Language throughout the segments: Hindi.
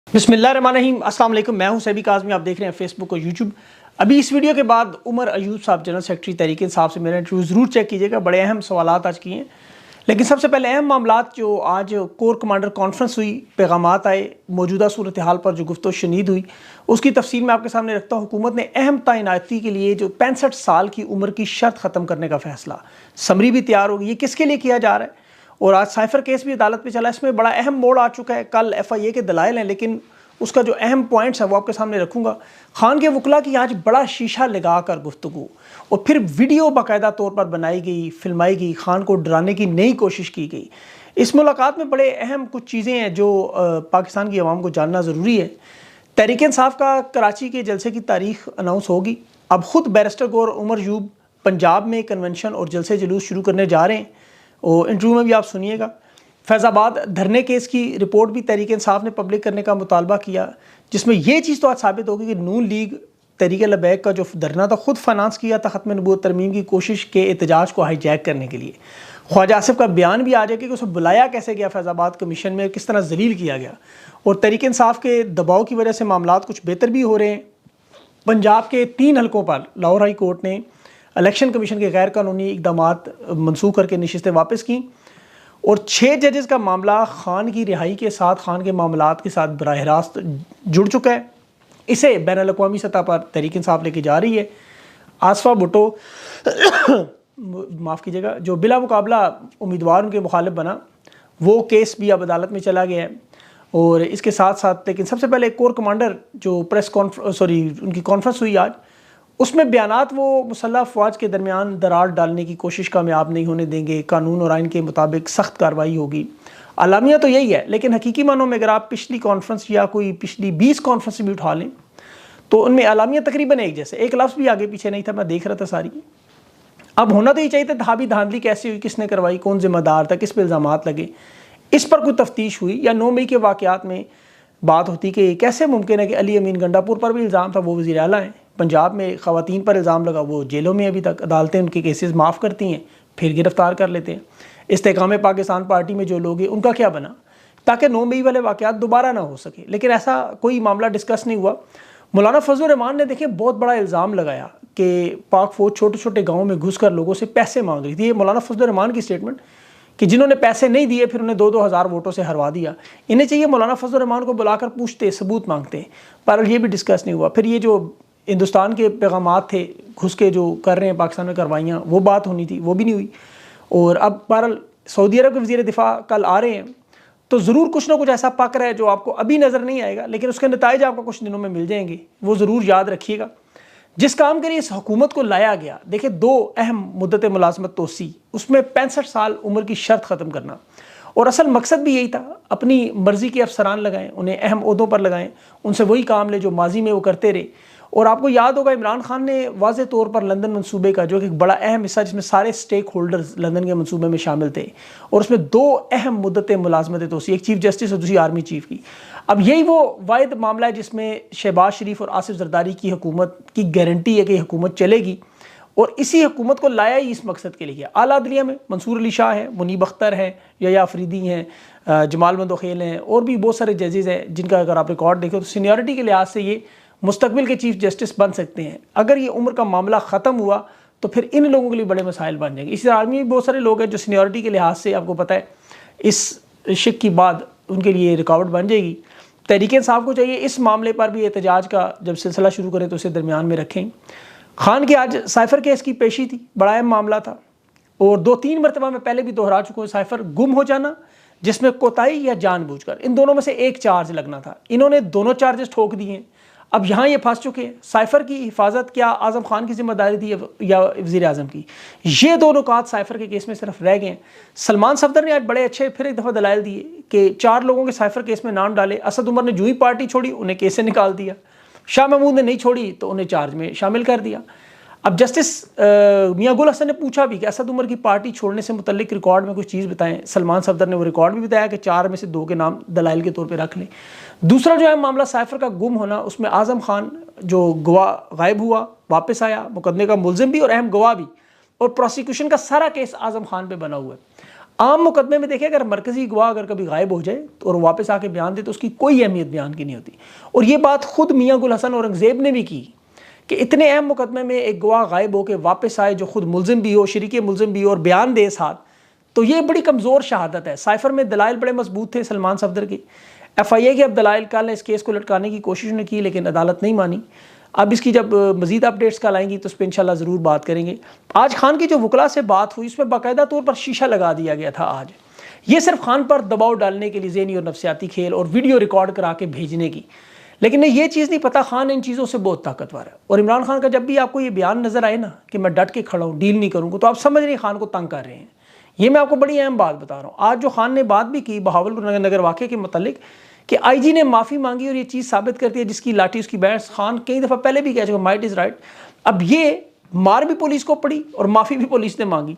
बिस्मिल्लाहिर्रहमानिर्रहीम, अस्सलाम वालेकुम। मैं हूं सैबी काज़मी, आप देख रहे हैं फेसबुक और यूट्यूब। अभी इस वीडियो के बाद उमर अयूब साहब जनरल सेक्रेटरी तहरीक इंसाफ से मेरा इंटरव्यू ज़रूर चेक कीजिएगा। बड़े अहम सवालात आज किए हैं, लेकिन सबसे पहले अहम मामलात जो आज कोर कमांडर कॉन्फ्रेंस हुई, पैगामात आए, मौजूदा सूरत हाल पर जो गुफ्तगू शनीद हुई, उसकी तफसील मैं आपके सामने रखता हूँ। हुकूमत ने अहम तैनाती के लिए जो 65 साल की उम्र की शर्त ख़त्म करने का फैसला, समरी भी तैयार होगी, ये किसके लिए किया जा रहा है। और आज साइफर केस भी अदालत में चला, इसमें बड़ा अहम मोड़ आ चुका है। कल FIA के दलाइल हैं, लेकिन उसका जो अहम पॉइंट्स है वो आपके सामने रखूंगा। खान के वकला की आज बड़ा शीशा लगा कर गुफ्तगू, और फिर वीडियो बाकायदा तौर पर बनाई गई, फिल्माई गई, खान को डराने की नई कोशिश की गई। इस मुलाकात में बड़े अहम कुछ चीज़ें हैं जो पाकिस्तान की आवाम को जानना ज़रूरी है। तहरीक इंसाफ का कराची के जलसे की तारीख अनाउंस होगी। अब ख़ुद बैरिस्टर गौर उमर अयूब पंजाब में कन्वेंशन और जलसे जुलूस शुरू करने जा रहे हैं, और इंटरव्यू में भी आप सुनिएगा। फैज़ाबाद धरने केस की रिपोर्ट भी तहरीक इंसाफ ने पब्लिक करने का मुतालबा किया, जिसमें यह चीज़ तो आज साबित होगी कि नून लीग तहरीक लबैक का जो धरना था खुद फाइनेंस किया था ख़त्म नबूवत तरमीम की कोशिश के एहतजाज को हाईजैक करने के लिए। ख्वाजा आसिफ का बयान भी आ जाए कि उसे बुलाया कैसे गया फैज़ाबाद कमीशन में, किस तरह जलील किया गया, और तहरीक इंसाफ के दबाव की वजह से मामलात कुछ बेहतर भी हो रहे हैं। पंजाब के 3 हलकों पर लाहौर हाई कोर्ट ने इलेक्शन कमीशन के गैर कानूनी इकदामात मनसूख करके नशिस्तें वापस की, और 6 जजेस का मामला खान की रिहाई के साथ, खान के मामलात के साथ बराह रास्त जुड़ चुका है। इसे बैन अल-अक़वामी सतह पर तहरीक इंसाफ लेके जा रही है। आसफा भुट्टो माफ़ कीजिएगा, जो बिला मुकाबला उम्मीदवार उनके मुखालिफ बना, वो केस भी अब अदालत में चला गया है। और इसके साथ साथ लेकिन सबसे पहले कोर कमांडर जो उनकी कॉन्फ्रेंस हुई आज, उसमें बयानात वो मुसल्लह अफवाज के दरमियान दरार डालने की कोशिश कामयाब नहीं होने देंगे, कानून और आइन के मुताबिक सख्त कार्रवाई होगी। अलामिया तो यही है, लेकिन हकीकी मानों में अगर आप पिछली कॉन्फ्रेंस या कोई पिछली 20 कॉन्फ्रेंस भी उठा लें तो उनमें अलामिया तकरीबन एक जैसे, एक लफ्ज़ भी आगे पीछे नहीं था। मैं देख रहा था सारी। अब होना तो ये चाहिए था धाबी धांधली कैसे हुई, किसने करवाई, कौन जिम्मेदार था, किस पर इल्ज़ामात लगे, इस पर कोई तफ्तीश हुई। या 9 मई के वाक़यात में बात होती कि कैसे मुमकिन है कि अली अमीन गंडापुर पर भी इल्ज़ाम था, वो वज़ीर आला हैं, पंजाब में ख़वातीन पर इल्ज़ाम लगा, वो जेलों में अभी तक, अदालतें उनके केसेस माफ़ करती हैं, फिर गिरफ़्तार कर लेते हैं। इस्तेकाम पाकिस्तान पार्टी में जो लोग हैं उनका क्या बना, ताकि 9 मई वाले वाक़यात दोबारा ना हो सके। लेकिन ऐसा कोई मामला डिस्कस नहीं हुआ। मौलाना फजलुर रहमान ने देखिए बहुत बड़ा इल्ज़ाम लगाया कि पाक फ़ौज छोटे छोटे गाँव में घुस कर लोगों से पैसे मांग रही थी। ये मौलाना फजलुर रहमान की स्टेटमेंट कि जिन्होंने पैसे नहीं दिए फिर उन्हें 2-2 हज़ार वोटों से हरवा दिया। इन्हें चाहिए मौलाना फजलुर रहमान को बुलाकर पूछते, सबूत मांगते, पर ये भी डिस्कस नहीं हुआ। फिर ये जो हिंदुस्तान के पैगामात थे घुस के जो कर रहे हैं पाकिस्तान में कार्रवाइयाँ, वो बात होनी थी, वो भी नहीं हुई। और अब बहरहाल सऊदी अरब के वज़ीर दिफा कल आ रहे हैं, तो ज़रूर कुछ ना कुछ ऐसा पक रहा है जो आपको अभी नज़र नहीं आएगा, लेकिन उसके नताइज आपको कुछ दिनों में मिल जाएंगे। वो ज़रूर याद रखिएगा। जिस काम के लिए इस हुकूमत को लाया गया, देखिए 2 अहम मुद्दत मुलाजमत तोसी, उसमें 65 साल उम्र की शर्त ख़त्म करना, और असल मकसद भी यही था। अपनी मर्ज़ी के अफसरान लगाएं, उन्हें अहम ओहदों पर लगाएं, उनसे वही काम ले जो माजी में वो करते रहे। और आपको याद होगा इमरान खान ने वाज़े तौर पर लंदन मंसूबे का, जो कि एक बड़ा अहम हिस्सा जिसमें सारे स्टेक होल्डर्स लंदन के मंसूबे में शामिल थे, और उसमें 2 अहम मुद्दतें मुलाजमत तोसी, एक चीफ जस्टिस और दूसरी आर्मी चीफ की। अब यही वो वाहिद मामला है जिसमें शहबाज शरीफ और आसिफ जरदारी की हुकूमत की गारंटी है कि हुकूमत चलेगी, और इसी हुकूमत को लाया ही इस मकसद के लिए। आला अदलिया में मंसूर अली शाह है, मुनीब अख्तर है, या अफरीदी हैं, जमाल मंदोखेल हैं, और भी बहुत सारे जजेज़ हैं जिनका अगर आप रिकॉर्ड देखें तो सीनियरिटी के लिहाज से ये मुस्तकबिल के चीफ जस्टिस बन सकते हैं। अगर ये उम्र का मामला ख़त्म हुआ तो फिर इन लोगों के लिए बड़े मसाइल बन जाएंगे। इसी तरह आर्मी में बहुत सारे लोग हैं जो सीनियरिटी के लिहाज से, आपको पता है, इस शिक के बाद उनके लिए रुकावट बन जाएगी। तहरीक इंसाफ को चाहिए इस मामले पर भी एहतजाज का जब सिलसिला शुरू करें तो उसे दरमियान में रखें। खान की आज साइफर केस की पेशी थी, बड़ा अहम मामला था, और 2-3 मरतबा मैं पहले भी दोहरा चुका हूँ। साइफर गुम हो जाना, जिसमें कोताही या जानबूझकर, इन दोनों में से एक चार्ज लगना था। इन्होंने दोनों चार्जेस ठोक दिए हैं। अब यहाँ ये फंस चुके हैं। साइफर की हिफाजत क्या आज़म खान की जिम्मेदारी थी या वज़ीर आज़म की, ये 2 नुकात साइफर के केस में सिर्फ रह गए हैं। सलमान सफदर ने आज बड़े अच्छे फिर एक दफ़ा दलाइल दिए कि 4 लोगों के साइफर केस में नाम डाले। असद उमर ने जो ही पार्टी छोड़ी उन्हें केस से निकाल दिया, शाह महमूद ने नहीं छोड़ी तो उन्हें चार्ज में शामिल कर दिया। अब जस्टिस मियां गुल हसन ने पूछा भी कि असद उमर की पार्टी छोड़ने से मुतल्लिक रिकॉर्ड में कुछ चीज़ बताएं। सलमान सफदर ने वो रिकॉर्ड भी बताया कि 4 में से 2 के नाम दलाइल के तौर पे रख लें। दूसरा जो है मामला साइफर का गुम होना, उसमें आज़म खान जो गवाह गायब हुआ, वापस आया, मुकदमे का मुलजिम भी और अहम गवाह भी, और प्रोसिक्यूशन का सारा केस आज़म खान पे बना हुआ है। आम मुकदमे में देखिए, अगर मरकजी गवाह अगर कभी गायब हो जाए और वापस आके बयान दे तो उसकी कोई अहमियत बयान की नहीं होती। और ये बात खुद मियाँ गुल हसन औरंगज़ेब ने भी की कि इतने अहम मुकदमे में एक गवाह गायब हो के वापस आए जो खुद मुलजिम भी हो, शरीके मुलजिम भी हो और बयान दे साथ, तो ये बड़ी कमज़ोर शहादत है। साइफर में दलाइल बड़े मजबूत थे सलमान सफदर के, FIA के अब दलाइल कल इस केस को लटकाने की कोशिश ने की लेकिन अदालत नहीं मानी। अब इसकी जब मज़ीद अपडेट्स कल आएंगी तो उस पर इंशाल्लाह ज़रूर बात करेंगे। आज खान की जो वकला से बात हुई उसमें बाकायदा तौर पर शीशा लगा दिया गया था। आज ये सिर्फ खान पर दबाव डालने के लिए ज़हनी और नफसियाती खेल और वीडियो रिकॉर्ड करा के भेजने की, लेकिन ये चीज़ नहीं पता खान इन चीज़ों से बहुत ताकतवर है। और इमरान खान का जब भी आपको ये बयान नज़र आए ना कि मैं डट के खड़ा हूँ, डील नहीं करूँगा, तो आप समझ रहे हैं खान को तंग कर रहे हैं। ये मैं आपको बड़ी अहम बात बता रहा हूँ। आज जो खान ने बात भी की बहावलपुर नगर वाक़े के मतलब कि IG ने माफ़ी मांगी और ये चीज़ साबित करती है जिसकी लाठी उसकी बैठ। खान कई दफ़ा पहले भी कह चुका माइट इज़ राइट। अब ये मार भी पुलिस को पड़ी और माफ़ी भी पुलिस ने मांगी।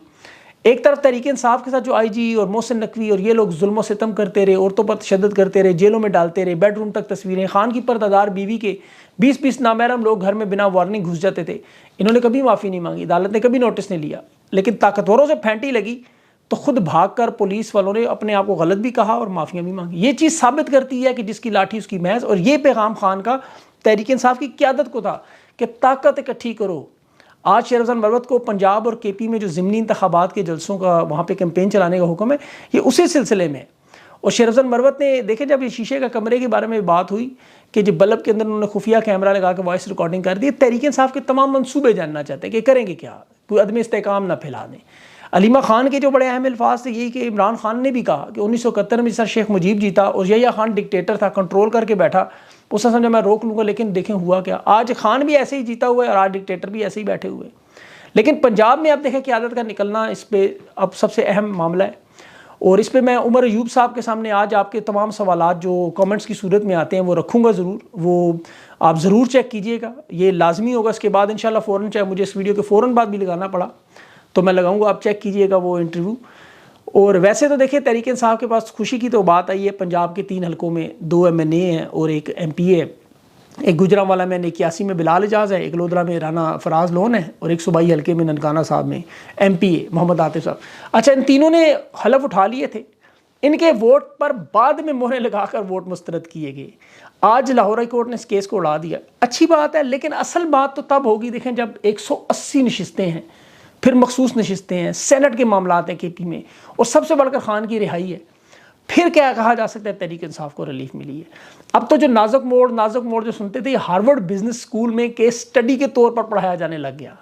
एक तरफ तहरीक इंसाफ के साथ जो IG और मोहसिन नकवी और ये लोग जुल्म सितम करते रहे, औरतों पर तशद्दुद करते रहे, जेलों में डालते रहे, बेडरूम तक तस्वीरें, खान की पर्दादार बीवी के 20-20 नामहरम लोग घर में बिना वार्निंग घुस जाते थे। इन्होंने कभी माफ़ी नहीं मांगी, अदालत ने कभी नोटिस नहीं लिया। लेकिन ताकतवरों से फेंटी लगी तो खुद भागकर पुलिस वालों ने अपने आप को गलत भी कहा और माफ़ियाँ भी मांगी। ये चीज़ साबित करती है कि जिसकी लाठी उसकी महज। और ये पैगाम खान का तहरीक इंसाफ की क़यादत को था कि ताकत इकट्ठी करो। आज शेर अफजल मरवत को पंजाब और KP में जो ज़िमनी इंतखाबात के जलसों का वहाँ पे कैंपेन चलाने का हुक्म है, ये उसी सिलसिले में। और शेर अफजल मरवत ने देखे जब ये शीशे का कमरे के बारे में बात हुई कि जब बल्ब के अंदर उन्होंने खुफिया कैमरा लगा के वॉइस रिकॉर्डिंग कर दी, तहरीक इंसाफ के तमाम मनसूबे जानना चाहते हैं कि करेंगे क्या, कोई अदम इस्तेकाम ना फैला दें। अलीमा खान के जो बड़े अहम अल्फाज थे यही कि इमरान खान ने भी कहा कि 1971 में सर शेख मुजीब जीता और यहिया खान डिक्टेटर था, कंट्रोल करके बैठा, उसने समझा मैं रोक लूँगा। लेकिन देखें हुआ क्या, आज खान भी ऐसे ही जीता हुआ है और आज डिक्टेटर भी ऐसे ही बैठे हुए। लेकिन पंजाब में अब देखें क़यादत का निकलना इस पर अब सबसे अहम मामला है। और इस पर मैं उमर अयूब साहब के सामने आज आपके तमाम सवालात जो कमेंट्स की सूरत में आते हैं वो रखूँगा ज़रूर, वो आप ज़रूर चेक कीजिएगा, ये लाजमी होगा। इसके बाद इंशाल्लाह फ़ौरन, चाहे मुझे इस वीडियो के फ़ौरन बाद भी लगाना पड़ा तो मैं लगाऊंगा, आप चेक कीजिएगा वो इंटरव्यू। और वैसे तो देखिए तहरीक इंसाफ के पास खुशी की तो बात आई है, पंजाब के 3 हलकों में 2 MNA हैं और 1 MP है। एक गुजरांवाला में 81 में बिलाल एजाज है, एक लोधरा में राना फराज लोन है और एक सूबाई हल्के में ननकाना साहब में MP है मोहम्मद आतिफ साहब। अच्छा, इन तीनों ने हलफ उठा लिए थे, इनके वोट पर बाद में मोहरें लगाकर वोट मुस्तरद किए गए। आज लाहौर हाई कोर्ट ने इस केस को उड़ा दिया, अच्छी बात है। लेकिन असल बात तो तब होगी देखें जब 180 नशिस्तें हैं, फिर मखसूस नशिस्तें हैं, सेनेट के मामलात हैं KP में, और सबसे बढ़कर खान की रिहाई है, फिर क्या कहा जा सकता है तहरीक इंसाफ को रिलीफ मिली है। अब तो जो नाजुक मोड़ जो सुनते थे, हार्वर्ड बिजनेस स्कूल में केस स्टडी के तौर पर पढ़ाया जाने लग गया।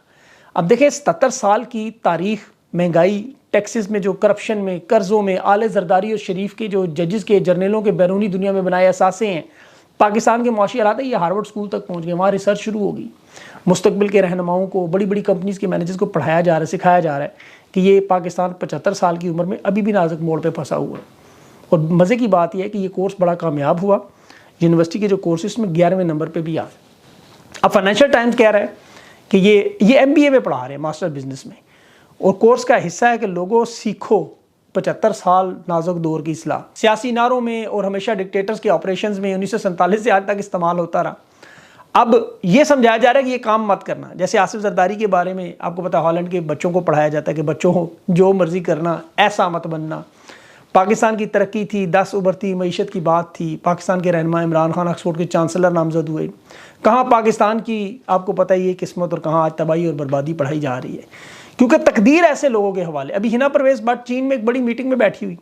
अब देखें 77 साल की तारीख, महंगाई, टैक्सेस में जो करप्शन में, कर्ज़ों में, आले जरदारी और शरीफ के जो जजेस के, जर्नलों के बैरूनी दुनिया में बनाए असासे हैं, पाकिस्तान के मुआशी हालात है, ये हार्वर्ड स्कूल तक पहुँच गए, वहाँ रिसर्च शुरू होगी। मुस्तकबिल के रहनुमाओं को, बड़ी बड़ी कंपनीज़ के मैनेजर्स को पढ़ाया जा रहा है, सिखाया जा रहा है कि ये पाकिस्तान 75 साल की उम्र में अभी भी नाजुक मोड़ पे फंसा हुआ है। और मज़े की बात यह है कि ये कोर्स बड़ा कामयाब हुआ, यूनिवर्सिटी के जो कोर्सेज में 11वें नंबर पे भी आ। अब फाइनेंशियल टाइम्स कह रहा है कि ये MBA में पढ़ा रहे हैं, मास्टर बिजनेस में, और कोर्स का हिस्सा है कि लोगों सीखो 75 साल नाजुक दौर की इस्लाह। सियासी नारों में और हमेशा डिक्टेटर्स के ऑपरेशंस में 1947 से आज तक इस्तेमाल होता रहा। अब ये समझाया जा रहा है कि ये काम मत करना। जैसे आसिफ जरदारी के बारे में आपको पता, हॉलैंड के बच्चों को पढ़ाया जाता है कि बच्चों हो जो मर्जी करना, ऐसा मत बनना। पाकिस्तान की तरक्की थी, 10 उभरती मीशत की बात थी, पाकिस्तान के रहनुमा इमरान खान ऑक्सफोर्ड के चांसलर नामजद हुए। कहाँ पाकिस्तान की आपको पता ही है किस्मत और कहाँ आज तबाही और बर्बादी पढ़ाई जा रही है, क्योंकि तकदीर ऐसे लोगों के हवाले। अभी हिना परवेज़ भट्ट चीन में एक बड़ी मीटिंग में बैठी हुई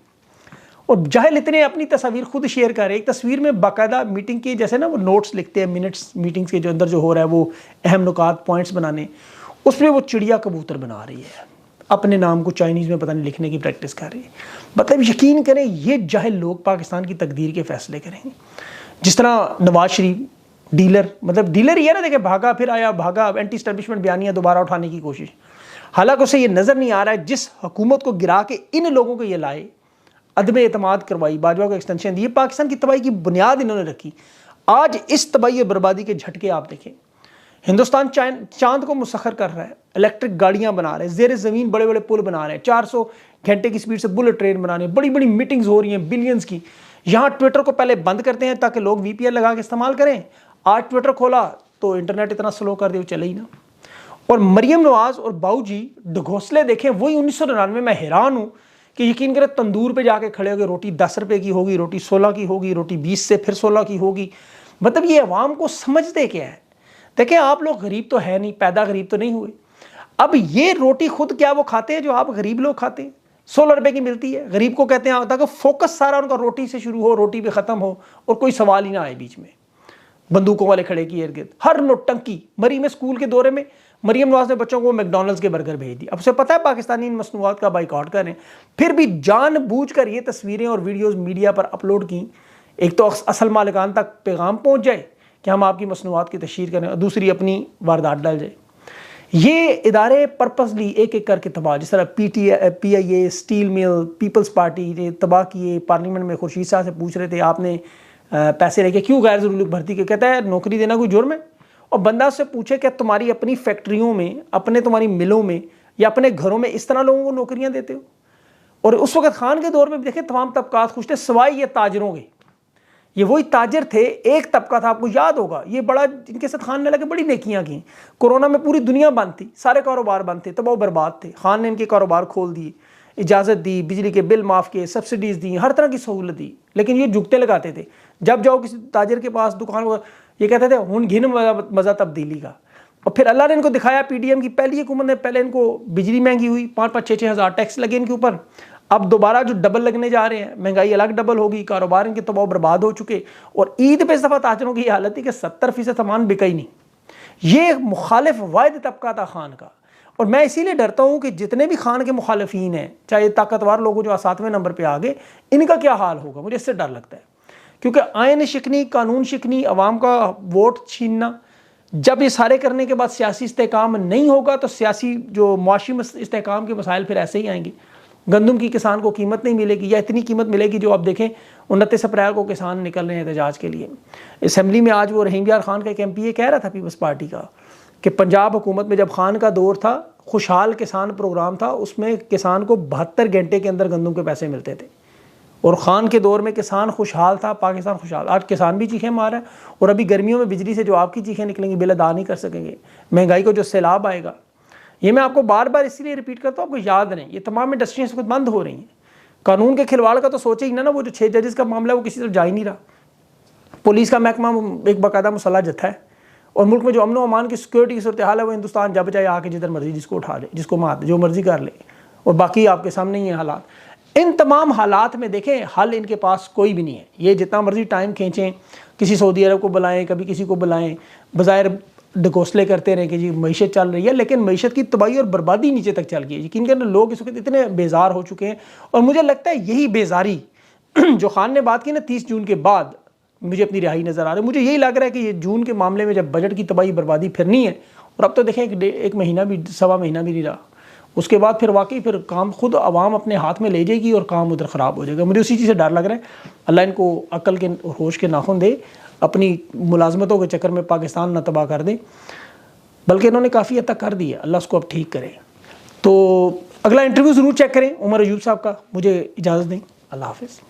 और जाहिल इतने अपनी तस्वीर खुद शेयर कर रहे हैं। एक तस्वीर में बाकायदा मीटिंग की, जैसे ना वो नोट्स लिखते हैं मिनट्स मीटिंग्स के जो अंदर जो हो रहा है वो अहम नुकात पॉइंट्स बनाने, उसमें वो चिड़िया कबूतर बना रही है, अपने नाम को चाइनीज़ में पता नहीं लिखने की प्रैक्टिस कर रही है। मतलब यकीन करें ये जाहिल लोग पाकिस्तान की तकदीर के फैसले करेंगे। जिस तरह नवाज शरीफ डीलर, मतलब डीलर ही है ना, देखे भागा फिर आया, भागा, एंटी स्टैब्लिशमेंट बयानियाँ दोबारा उठाने की कोशिश। हालांकि उसे ये नज़र नहीं आ रहा है जिस हुकूमत को गिरा के इन लोगों को ये लाए, अदम एतमाद करवाई, बाजवा को एक्सटेंशन दी, पाकिस्तान की तबाही की बुनियाद इन्होंने रखी। आज इस तबाही और बर्बादी के झटके आप देखें। हिंदुस्तान चांद को मुसखर कर रहा है, इलेक्ट्रिक गाड़ियां बना रहे हैं, ज़ेर ज़मीन बड़े बड़े पुल बना रहे हैं, 400 घंटे की स्पीड से बुलेट ट्रेन बना रहे हैं, बड़ी बड़ी मीटिंग्स हो रही हैं बिलियंस की। यहाँ ट्विटर को पहले बंद करते हैं ताकि लोग VPN लगा के इस्तेमाल करें, आज ट्विटर खोला तो इंटरनेट इतना स्लो कर दिया चले ही ना। और मरियम नवाज और बाऊ जी ढगोसले देखें, वही 1999 में हैरान हूँ कि यकीन करें तंदूर पे जाके खड़े हो गए, रोटी 10 रुपए की होगी, रोटी 16 की होगी, रोटी 20 से फिर 16 की होगी। मतलब ये अवाम को समझते क्या है? देखें, आप लोग गरीब तो है नहीं, पैदा गरीब तो नहीं हुए। अब ये रोटी खुद क्या वो खाते हैं जो आप गरीब लोग खाते हैं? 16 रुपए की मिलती है। गरीब को कहते हैं ताकि फोकस सारा उनका रोटी से शुरू हो, रोटी पे ख़त्म हो और कोई सवाल ही ना आए बीच में। बंदूकों वाले खड़े किए इर्द गिर्द, हर नोटंकी। मरीम स्कूल के दौरे में मरीम नवाज ने बच्चों को मैकडॉनल्ड्स के बर्गर भेज दिए। अब उसे पता है पाकिस्तानी इन मसनूआत का बाइकआउट करें, फिर भी जानबूझकर ये तस्वीरें और वीडियोस मीडिया पर अपलोड की। एक तो असल मालिकान तक पैगाम पहुंच जाए कि हम आपकी मसनूआत की तशहीर करें, और दूसरी अपनी वारदात डाल जाए। ये इदारे पर्पसली एक एक करके तबाह, जिस तरह PIA, steel mill, People's Party ने तबाह किए। पार्लियामेंट में खुर्शीद साहब से पूछ रहे थे आपने पैसे लेके क्यों गैर ज़रूरी भर्ती के? कहता है नौकरी देना कोई जुर्म है? और बंदा उससे पूछे कि तुम्हारी अपनी फैक्ट्रियों में, तुम्हारी मिलों में या अपने घरों में इस तरह लोगों को नौकरियां देते हो? और उस वक्त खान के दौर में देखें तमाम तबकात खुश थे सिवाय ये ताजरों के। ये वही ताजर थे, एक तबका था, आपको याद होगा, ये बड़ा इनके साथ खान ने लगे बड़ी नेकियां की। कोरोना में पूरी दुनिया बंद थी, सारे कारोबार बंद थे, तबाह बर्बाद थे। खान ने इनके कारोबार खोल दिए, इजाज़त दी, बिजली के बिल माफ़ किए, सब्सिडीज़ दी, हर तरह की सहूलत दी। लेकिन ये जुगते लगाते थे। जब जाओ किसी ताजर के पास दुकान, ये कहते थे हुन घिन मज़ा तब्दीली का। और फिर अल्लाह ने इनको दिखाया, PDM की पहली हुकूमत ने, पहले इनको बिजली महंगी हुई, 5-5, 6-6 हज़ार टैक्स लगे इनके ऊपर। अब दोबारा जो डबल लगने जा रहे हैं, महंगाई अलग डबल होगी, कारोबार इनके तबाह बर्बाद हो चुके। और ईद पे इस दफ़ा ताजरों की हालत थी कि 70% सामान बिका ही नहीं। ये मुखालिफ वाहिद तबका था खान का। और मैं इसीलिए डरता हूँ कि जितने भी खान के मुखालिफिन हैं, चाहे ताकतवर लोग जो 7वें नंबर पर आ गए, इनका क्या हाल होगा, मुझे इससे डर लगता है। क्योंकि आयन शिकनी, कानून शिकनी, अवाम का वोट छीनना, जब ये सारे करने के बाद सियासी इस्तेहकाम नहीं होगा तो सियासी जो मुआशी इस्तेहकाम के मसाइल फिर ऐसे ही आएंगे। गंदम की किसान को कीमत नहीं मिलेगी, या इतनी कीमत मिलेगी जो आप देखें 29 अप्रैल को किसान निकल रहे हैं एहतजाज के लिए। असम्बली में आज वो रहीम यार खान का एक MP कह रहा था पीपल्स पार्टी का कि पंजाब हुकूमत में जब खान का दौर था, खुशहाल किसान प्रोग्राम था, उसमें किसान को 72 घंटे के अंदर गंदम के पैसे मिलते थे। और खान के दौर में किसान खुशहाल था, पाकिस्तान खुशहाल। आज किसान भी चीखें मार रहा है। और अभी गर्मियों में बिजली से जो आपकी चीखें निकलेंगी, बिल अदा नहीं कर सकेंगे। महंगाई को जो सैलाब आएगा, ये मैं आपको बार बार इसलिए रिपीट करता हूँ, आपको याद नहीं, ये तमाम इंडस्ट्रीज खुद बंद हो रही हैं। कानून के खिलवाड़ का तो सोचे ही ना, वो जो 6 जजेस का मामला है वो किसी तरफ जा ही नहीं रहा। पुलिस का महकमा एक बाकायदा मुसल्लह जत्था है। और मुल्क में जो अमन व अमान की सिक्योरिटी की सूरत हाल है, वो हिंदुस्तान जब चाहे आके जिधर मर्जी जिसको उठा ले, जिसको मार दे, जो मर्जी कर ले। और बाकी आपके सामने ही है हालात। इन तमाम हालात में देखें हल इनके पास कोई भी नहीं है। ये जितना मर्जी टाइम खींचें, किसी सऊदी अरब को बुलाएं, कभी किसी को बुलाएं, बज़ाहिर ढकोसले करते रहें कि जी मईशत चल रही है, लेकिन मईशत की तबाही और बर्बादी नीचे तक चल गई है। यकीन करें लोग इस वक्त इतने बेजार हो चुके हैं। और मुझे लगता है यही बेजारी जो खान ने बात की ना 30 जून के बाद, मुझे अपनी रिहाई नज़र आ रही है। मुझे यही लग रहा है कि ये जून के मामले में जब बजट की तबाही बर्बादी फिरनी है, और अब तो देखें एक महीना भी, सवा महीना भी नहीं रहा, उसके बाद फिर वाकई फिर काम खुद आवाम अपने हाथ में ले जाएगी और काम उधर ख़राब हो जाएगा। मुझे उसी चीज़ से डर लग रहा है। अल्लाह इनको अक्ल के होश के नाखुन दे, अपनी मुलाजमतों के चक्कर में पाकिस्तान न तबाह कर दे, बल्कि इन्होंने काफ़ी हद तक कर दी है। अल्लाह उसको अब ठीक करे। तो अगला इंटरव्यू ज़रूर चेक करें उमर अयूब साहब का। मुझे इजाज़त दें, अल्लाह हाफ़िज़।